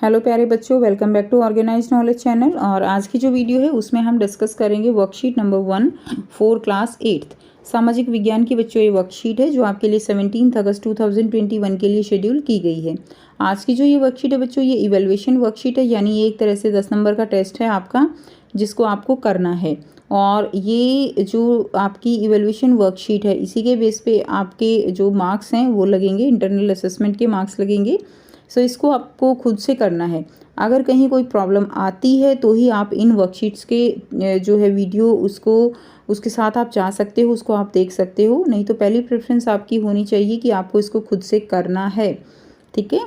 Hello प्यारे बच्चों, welcome back to organised knowledge channel. और आज की जो वीडियो है उसमें हम डिस्कस करेंगे worksheet number 1 for class 8th सामाजिक विज्ञान की बच्चों ये वर्कशीट है जो आपके लिए 17 अगस्त 2021 के लिए शेड्यूल की गई है। आज की जो ये वर्कशीट है बच्चों, ये इवेल्युएशन वर्कशीट है, यानी ये एक तरह से 10 नंबर का टेस्ट है आपका जिसको आपको करना है। और ये जो आपकी इवेल्युएशन वर्कशीट है इसी के बेस पे आपके जो मार्क्स हैं वो लगेंगे, इंटरनल असेसमेंट के मार्क्स लगेंगे। सो इसको आपको खुद से करना है। अगर कहीं कोई प्रॉब्लम आती है तो ही आप इन वर्कशीट्स के जो है वीडियो उसके साथ आप जा सकते हो, उसको आप देख सकते हो। नहीं तो पहली प्रेफरेंस आपकी होनी चाहिए कि आपको इसको खुद से करना है, ठीक है।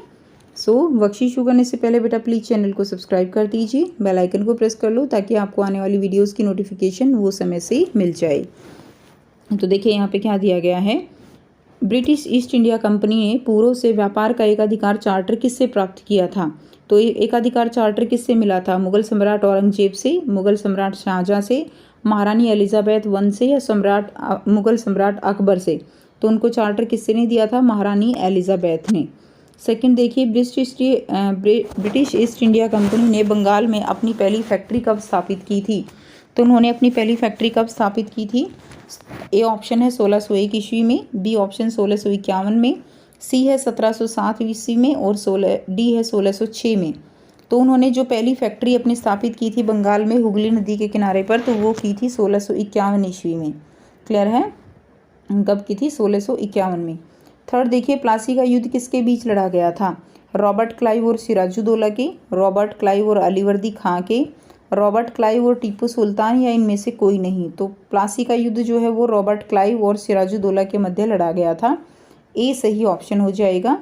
सो वर्कशीट शुरू करने से पहले बेटा प्लीज़ चैनल को सब्सक्राइब कर दीजिए, बेल आइकन को प्रेस कर लो ताकि आपको आने वाली वीडियोज़ की नोटिफिकेशन वो समय से मिल जाए। तो देखिए यहाँ पे क्या दिया गया है। ब्रिटिश ईस्ट इंडिया कंपनी ने पूर्व से व्यापार का एकाधिकार चार्टर किससे प्राप्त किया था? तो एकाधिकार चार्टर किससे मिला था? मुगल सम्राट औरंगजेब से, मुगल सम्राट शाहजहां से, महारानी एलिजाबेथ वन से, या मुगल सम्राट अकबर से? तो उनको चार्टर किससे ने दिया था? महारानी एलिजाबेथ ने। सेकंड देखिए, ब्रिटिश ईस्ट इंडिया कंपनी ने बंगाल में अपनी पहली फैक्ट्री कब स्थापित की थी? तो उन्होंने अपनी पहली फैक्ट्री कब स्थापित की थी? ए ऑप्शन है 1601 ईस्वी में, बी ऑप्शन 1651 में, सी है 1707 ईस्वी में, और डी है 1606 में। तो उन्होंने जो पहली फैक्ट्री अपनी स्थापित की थी बंगाल में हुगली नदी के किनारे पर, तो वो की थी 1651 ईस्वी में। क्लियर है? कब की थी? 1651 में। थर्ड देखिए, प्लासी का युद्ध किसके बीच लड़ा गया था? रॉबर्ट क्लाइव और सिराजुद्दौला के, रॉबर्ट क्लाइव और अलीवर्दी खां के, रॉबर्ट क्लाइव और टीपू सुल्तान, या इनमें से कोई नहीं? तो प्लासी का युद्ध जो है वो रॉबर्ट क्लाइव और सिराजुद्दौला के मध्य लड़ा गया था। ए सही ऑप्शन हो जाएगा।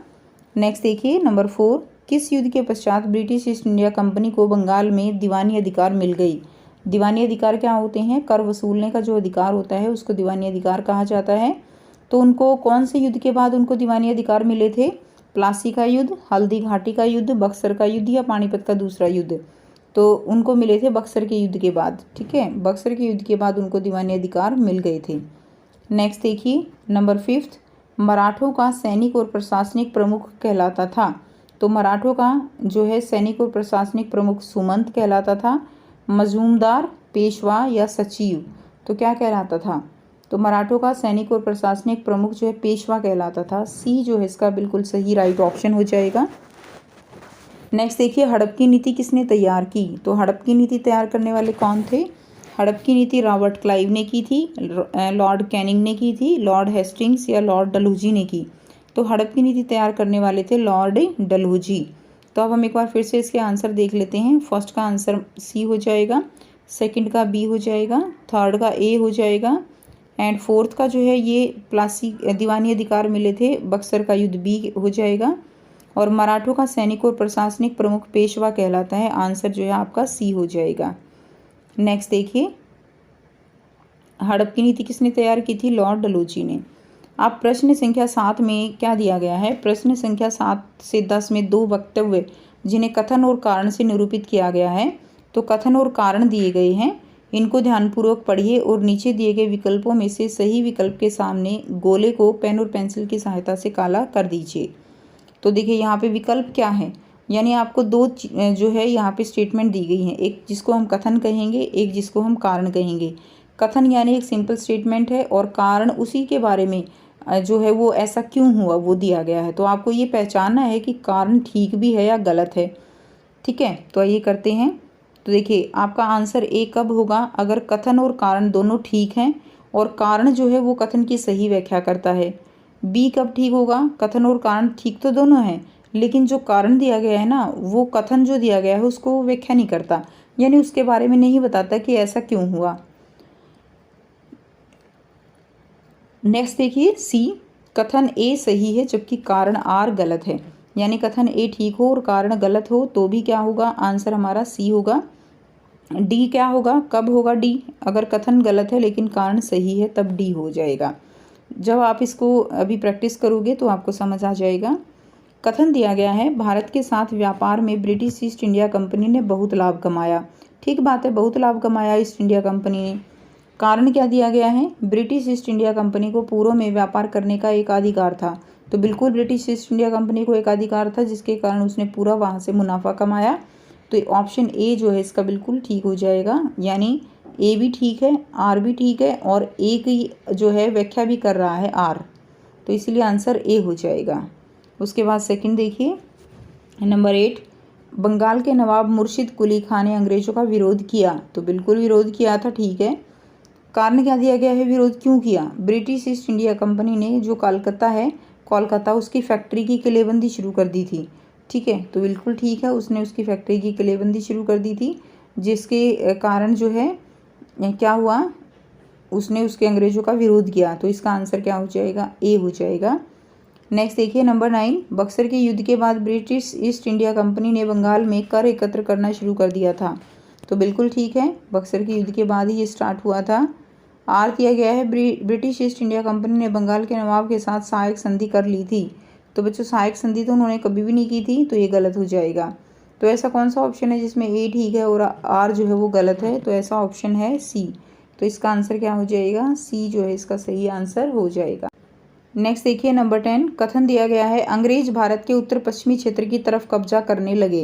नेक्स्ट देखिए नंबर 4, किस युद्ध के पश्चात ब्रिटिश ईस्ट इंडिया कंपनी को बंगाल में दीवानी अधिकार मिल गई? दीवानी अधिकार क्या होते हैं? कर वसूलने का जो अधिकार होता है उसको दीवानी अधिकार कहा जाता है। तो उनको कौन से युद्ध के बाद उनको दीवानी अधिकार मिले थे? प्लासी का युद्ध, हल्दी घाटी का युद्ध, बक्सर का युद्ध, या पानीपत का दूसरा युद्ध? तो उनको मिले थे बक्सर के युद्ध के बाद, ठीक है। बक्सर के युद्ध के बाद उनको दीवानी अधिकार मिल गए थे। नेक्स्ट देखिए नंबर 5, मराठों का सैनिक और प्रशासनिक प्रमुख कहलाता था? तो मराठों का जो है सैनिक और प्रशासनिक प्रमुख सुमंत कहलाता था, मजूमदार, पेशवा, या सचिव? तो क्या कहलाता था? तो मराठों का सैनिक और प्रशासनिक प्रमुख जो है पेशवा कहलाता था। सी जो है इसका बिल्कुल सही राइट ऑप्शन हो जाएगा। नेक्स्ट देखिए, हड़प की नीति किसने तैयार की? तो हड़प की नीति तैयार करने वाले कौन थे? हड़प की नीति रॉबर्ट क्लाइव ने की थी, लॉर्ड कैनिंग ने की थी, लॉर्ड हेस्टिंग्स, या लॉर्ड डलहौजी ने की? तो हड़प की नीति तैयार करने वाले थे लॉर्ड डलहौजी। तो अब हम एक बार फिर से इसके आंसर देख लेते हैं। फर्स्ट का आंसर सी हो जाएगा, सेकंड का बी हो जाएगा, थर्ड का ए हो जाएगा, एंड फोर्थ का जो है ये प्लासी दीवानी अधिकार मिले थे बक्सर का युद्ध बी हो जाएगा, और मराठों का सैनिक और प्रशासनिक प्रमुख पेशवा कहलाता है। आंसर जो है आपका सी हो जाएगा। नेक्स्ट देखिए, हड़प की नीति किसने तैयार की थी? लॉर्ड डलहौजी ने। अब प्रश्न संख्या 7 में क्या दिया गया है? प्रश्न संख्या 7 से 10 में दो वक्तव्य जिन्हें कथन और कारण से निरूपित किया गया है। तो कथन और कारण दिए गए हैं, इनको ध्यानपूर्वक पढ़िए और नीचे दिए गए विकल्पों में से सही विकल्प के सामने गोले को पेन और पेंसिल की सहायता से काला कर दीजिए। तो देखिए यहाँ पे विकल्प क्या है, यानी आपको दो जो है यहाँ पे स्टेटमेंट दी गई हैं, एक जिसको हम कथन कहेंगे, एक जिसको हम कारण कहेंगे। कथन यानी एक सिंपल स्टेटमेंट है, और कारण उसी के बारे में जो है वो ऐसा क्यों हुआ वो दिया गया है। तो आपको ये पहचानना है कि कारण ठीक भी है या गलत है, ठीक है। तो ये करते हैं। तो देखिए आपका आंसर ए कब होगा? अगर कथन और कारण दोनों ठीक हैं और कारण जो है वो कथन की सही व्याख्या करता है। बी कब ठीक होगा? कथन और कारण ठीक तो दोनों हैं, लेकिन जो कारण दिया गया है ना वो कथन जो दिया गया है उसको व्याख्या नहीं करता, यानी उसके बारे में नहीं बताता कि ऐसा क्यों हुआ। नेक्स्ट देखिए सी, कथन ए सही है जबकि कारण आर गलत है, यानी कथन ए ठीक हो और कारण गलत हो तो भी क्या होगा? आंसर हमारा सी होगा। डी क्या होगा? कब होगा डी? अगर कथन गलत है लेकिन कारण सही है तब डी हो जाएगा। जब आप इसको अभी प्रैक्टिस करोगे तो आपको समझ आ जाएगा। कथन दिया गया है, भारत के साथ व्यापार में ब्रिटिश ईस्ट इंडिया कंपनी ने बहुत लाभ कमाया। ठीक बात है, बहुत लाभ कमाया ईस्ट इंडिया कंपनी ने। कारण क्या दिया गया है? ब्रिटिश ईस्ट इंडिया कंपनी को पूर्व में व्यापार करने का एक अधिकार था, तो बिल्कुल ब्रिटिश ईस्ट इंडिया कंपनी को एकाधिकार था, जिसके कारण उसने पूरा वहाँ से मुनाफा कमाया। तो ऑप्शन ए जो है इसका बिल्कुल ठीक हो जाएगा, यानी ए भी ठीक है, आर भी ठीक है और ए की जो है व्याख्या भी कर रहा है आर, तो इसलिए आंसर ए हो जाएगा। उसके बाद सेकंड देखिए, नंबर 8, बंगाल के नवाब मुर्शिद कुली खान ने अंग्रेज़ों का विरोध किया। तो बिल्कुल विरोध किया था, ठीक है। कारण क्या दिया गया है, विरोध क्यों किया? ब्रिटिश ईस्ट इंडिया कंपनी ने जो कोलकाता उसकी फैक्ट्री की किलेबंदी शुरू कर दी थी, ठीक है। तो बिल्कुल ठीक है, उसने उसकी फैक्ट्री की किलेबंदी शुरू कर दी थी, जिसके कारण जो है क्या हुआ, उसने उसके अंग्रेज़ों का विरोध किया। तो इसका आंसर क्या हो जाएगा, ए हो जाएगा। नेक्स्ट देखिए, नंबर 9, बक्सर के युद्ध के बाद ब्रिटिश ईस्ट इंडिया कंपनी ने बंगाल में कर एकत्र करना शुरू कर दिया था। तो बिल्कुल ठीक है, बक्सर के युद्ध के बाद ही ये स्टार्ट हुआ था। आर किया गया है, ब्रिटिश ईस्ट इंडिया कंपनी ने बंगाल के नवाब के साथ सहायक संधि कर ली थी। तो बच्चों सहायक संधि तो उन्होंने कभी भी नहीं की थी, तो ये गलत हो जाएगा। तो ऐसा कौन सा ऑप्शन है जिसमें ए ठीक है और आर जो है वो गलत है? तो ऐसा ऑप्शन है सी। तो इसका आंसर क्या हो जाएगा, सी जो है इसका सही आंसर हो जाएगा। नेक्स्ट देखिए, नंबर 10, कथन दिया गया है अंग्रेज भारत के उत्तर पश्चिमी क्षेत्र की तरफ कब्जा करने लगे।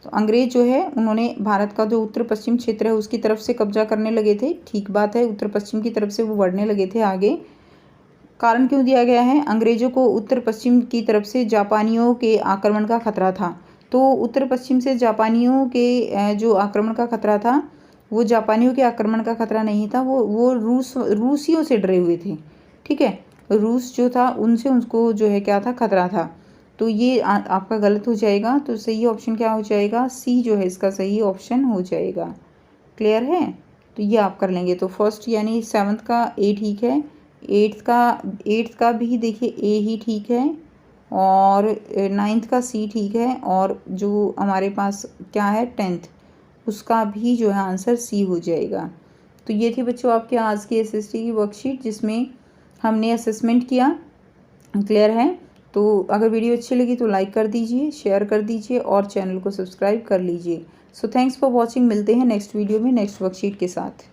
तो अंग्रेज जो है उन्होंने भारत का जो उत्तर पश्चिम क्षेत्र है उसकी तरफ से कब्जा करने लगे थे, ठीक बात है, उत्तर पश्चिम की तरफ से वो बढ़ने लगे थे आगे। कारण क्यों दिया गया है, अंग्रेजों को उत्तर पश्चिम की तरफ से जापानियों के आक्रमण का खतरा था। तो उत्तर पश्चिम से जापानियों के जो आक्रमण का खतरा था, वो जापानियों के आक्रमण का खतरा नहीं था, वो रूसियों से डरे हुए थे, ठीक है। रूस जो था उनसे उनको जो है क्या था, खतरा था। तो ये आपका गलत हो जाएगा। तो सही ऑप्शन क्या हो जाएगा, सी जो है इसका सही ऑप्शन हो जाएगा। क्लियर है? तो ये आप कर लेंगे। तो फर्स्ट यानी 7th का ए ठीक है, 8th का भी देखिए ए ही ठीक है, और 9th का सी ठीक है, और जो हमारे पास क्या है 10th उसका भी जो है आंसर सी हो जाएगा। तो ये थी बच्चों आपके आज की एसएसटी की वर्कशीट, जिसमें हमने असेसमेंट किया। क्लियर है? तो अगर वीडियो अच्छी लगी तो लाइक कर दीजिए, शेयर कर दीजिए और चैनल को सब्सक्राइब कर लीजिए। So thanks for watching. मिलते हैं नेक्स्ट वीडियो में नेक्स्ट वर्कशीट के साथ।